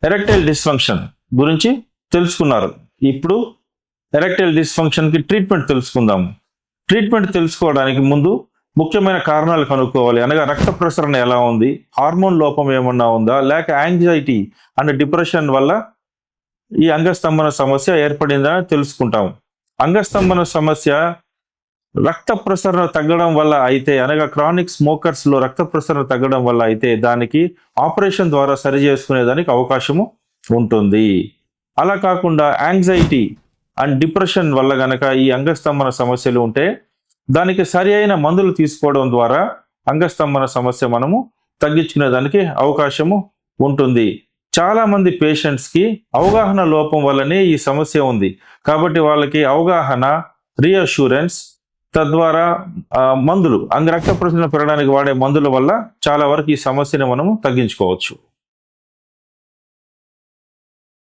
Erectile dysfunction గురించి తెలుసుకున్నారు. ఇప్పుడు ఎరెక్టైల్ డిస్ఫంక్షన్కి ట్రీట్మెంట్ తెలుసుకుందాం. ట్రీట్మెంట్ తెలుసుకోవడానికి ముందు ముఖ్యమైన కారణాలు కనుక్కోవాలి. అనగా రక్త ప్రసరణ ఎలా ఉంది, హార్మోన్ లోపం ఏమన్నా ఉందా, లేక యాంగ్జైటీ అండ్ డిప్రెషన్ వల్ల ఈ అంగస్తంభన సమస్య ఏర్పడిందా అని తెలుసుకుంటాం. అంగస్తంభన సమస్య రక్త ప్రసరణ తగ్గడం వల్ల అయితే, అనగా క్రానిక్ స్మోకర్స్ లో రక్త ప్రసరణ తగ్గడం వల్ల అయితే దానికి ఆపరేషన్ ద్వారా సరి చేసుకునేదానికి అవకాశము ఉంటుంది. అలా కాకుండా యాంగ్జైటీ అండ్ డిప్రెషన్ వల్ల గనక ఈ అంగస్తంభన సమస్యలు ఉంటే దానికి సరి అయిన మందులు తీసుకోవడం ద్వారా అంగస్తంభన సమస్య మనము తగ్గించుకునేదానికి అవకాశము ఉంటుంది. చాలా మంది పేషెంట్స్కి అవగాహన లోపం వల్లనే ఈ సమస్య ఉంది. కాబట్టి వాళ్ళకి అవగాహన, రీఅష్యూరెన్స్, తద్వారా మందులు రక్త ప్రసరణ పెరగడానికి వాడే మందుల వల్ల చాలా వరకు ఈ సమస్యని మనము తగ్గించుకోవచ్చు.